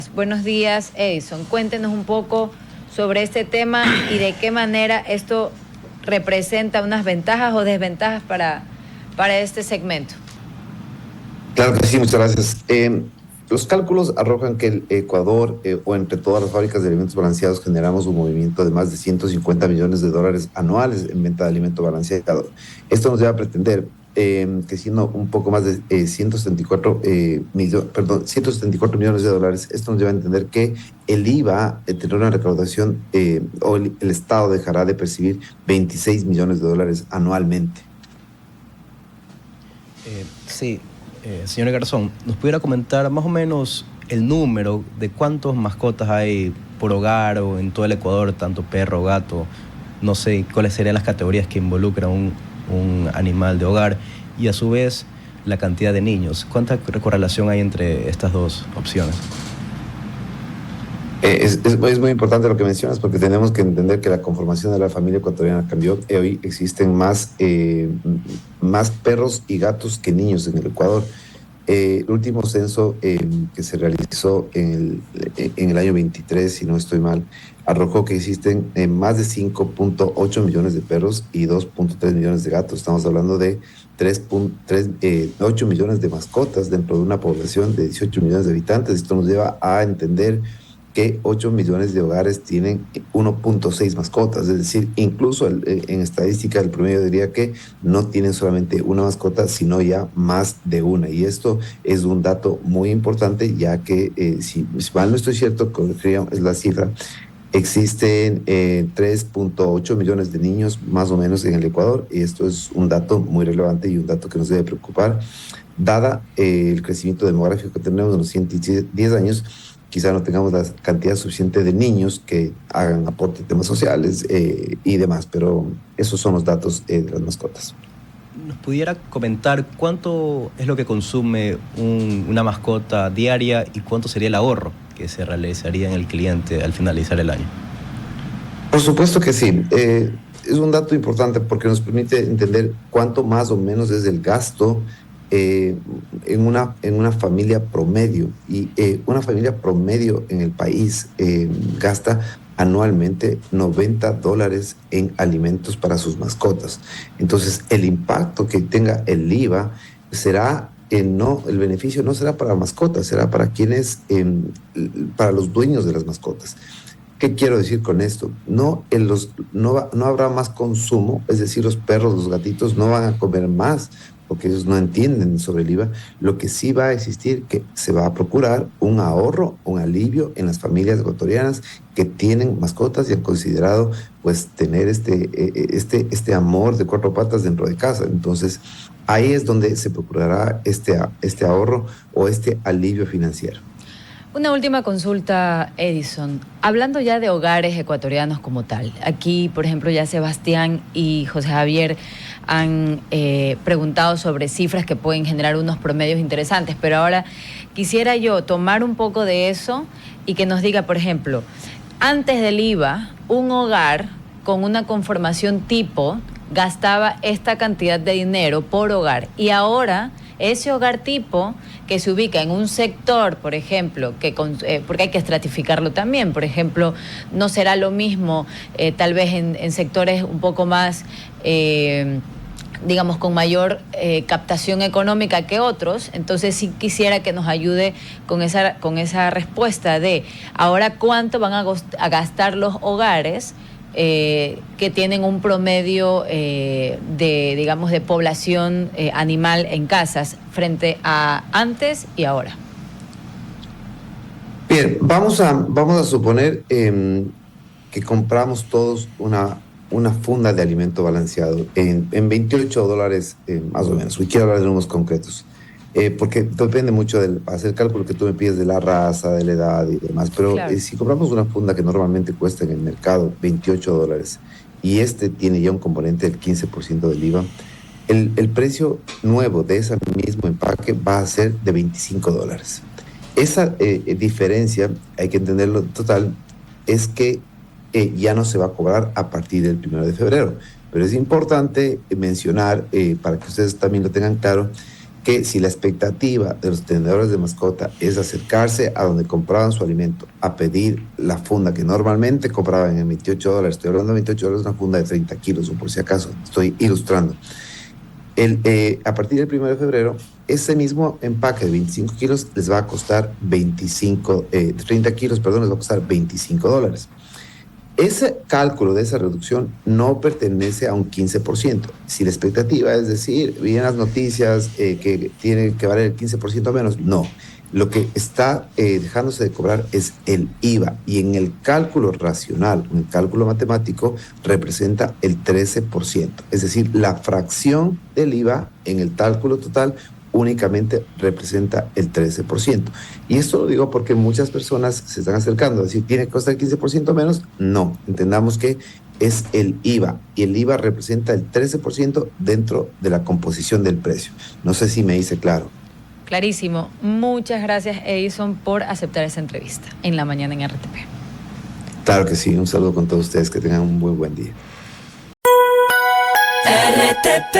Buenos días, Edison. Cuéntenos un poco sobre este tema y de qué manera esto representa unas ventajas o desventajas para este segmento. Claro que sí, muchas gracias. Los cálculos arrojan que el Ecuador, o entre todas las fábricas de alimentos balanceados, generamos un movimiento de más de 150 millones de dólares anuales en venta de alimento balanceado. Esto nos lleva a pretender que siendo un poco más de 174 millones de dólares, esto nos lleva a entender que el IVA tendrá una recaudación, o el Estado dejará de percibir 26 millones de dólares anualmente. Sí. Señor Garzón, ¿nos pudiera comentar más o menos el número de cuántas mascotas hay por hogar o en todo el Ecuador, tanto perro, gato? No sé cuáles serían las categorías que involucran un animal de hogar y a su vez la cantidad de niños. ¿Cuánta correlación hay entre estas dos opciones? Es muy importante lo que mencionas, porque tenemos que entender que la conformación de la familia ecuatoriana cambió. Hoy existen más perros y gatos que niños en el Ecuador. El último censo que se realizó en el año 23, si no estoy mal, arrojó que existen más de 5.8 millones de perros y 2.3 millones de gatos. Estamos hablando de 8 millones de mascotas dentro de una población de 18 millones de habitantes. Esto nos lleva a entender que 8 millones de hogares tienen 1.6 mascotas, es decir, incluso en estadística el promedio diría que no tienen solamente una mascota, sino ya más de una. Y esto es un dato muy importante, ya que si mal no estoy cierto, es la cifra, existen 3.8 millones de niños más o menos en el Ecuador, y esto es un dato muy relevante y un dato que nos debe preocupar, dada el crecimiento demográfico que tenemos en los 110 años. Quizá no tengamos la cantidad suficiente de niños que hagan aporte a temas sociales y demás, pero esos son los datos de las mascotas. ¿Nos pudiera comentar cuánto es lo que consume una mascota diaria y cuánto sería el ahorro que se realizaría en el cliente al finalizar el año? Por supuesto que sí. Es un dato importante porque nos permite entender cuánto más o menos es el gasto en una familia promedio. Y una familia promedio en el país gasta anualmente $90 en alimentos para sus mascotas. Entonces, el impacto que tenga el IVA será, el beneficio no será para mascotas, será para para los dueños de las mascotas. ¿Qué quiero decir con esto? No habrá más consumo, es decir, los perros, los gatitos no van a comer más, porque ellos no entienden sobre el IVA. Lo que sí va a existir, que se va a procurar un ahorro, un alivio en las familias ecuatorianas que tienen mascotas y han considerado pues tener este amor de cuatro patas dentro de casa. Entonces, ahí es donde se procurará este ahorro o este alivio financiero. Una última consulta, Edison. Hablando ya de hogares ecuatorianos como tal, aquí, por ejemplo, ya Sebastián y José Javier han preguntado sobre cifras que pueden generar unos promedios interesantes, pero ahora quisiera yo tomar un poco de eso y que nos diga, por ejemplo, antes del IVA, un hogar con una conformación tipo gastaba esta cantidad de dinero por hogar y ahora ese hogar tipo que se ubica en un sector, por ejemplo, porque hay que estratificarlo también, por ejemplo, no será lo mismo tal vez en sectores un poco más, digamos, con mayor captación económica que otros. Entonces sí quisiera que nos ayude con esa respuesta de ahora cuánto van a gastar los hogares que tienen un promedio digamos, de población animal en casas frente a antes y ahora. Bien, vamos a suponer que compramos todos una funda de alimento balanceado en $28 más o menos. Hoy quiero hablar de números concretos. Porque depende mucho del hacer cálculo que tú me pides de la raza, de la edad y demás, pero claro, si compramos una funda que normalmente cuesta en el mercado $28 y tiene ya un componente del 15% del IVA, el precio nuevo de ese mismo empaque va a ser de $25. Esa diferencia, hay que entenderlo total, es que ya no se va a cobrar a partir del 1 de febrero, pero es importante mencionar, para que ustedes también lo tengan claro, que si la expectativa de los tenedores de mascota es acercarse a donde compraban su alimento, a pedir la funda que normalmente compraban en $28, estoy hablando de $28, una funda de 30 kilos, o por si acaso, estoy ilustrando. A partir del 1 de febrero, ese mismo empaque de 25 kilos les va a costar 30 kilos, perdón, les va a costar $25. Ese cálculo de esa reducción no pertenece a un 15%. Si la expectativa es decir, vienen las noticias que tiene que valer el 15% menos, no. Lo que está dejándose de cobrar es el IVA, y en el cálculo racional, en el cálculo matemático, representa el 13%. Es decir, la fracción del IVA en el cálculo total únicamente representa el 13%. Y esto lo digo porque muchas personas se están acercando a decir, ¿tiene que costar el 15% menos? No, entendamos que es el IVA, y el IVA representa el 13% dentro de la composición del precio. No sé si me hice claro. Clarísimo. Muchas gracias, Edison, por aceptar esa entrevista en la mañana en RTP. Claro que sí, un saludo con todos ustedes, que tengan un muy buen día. RTP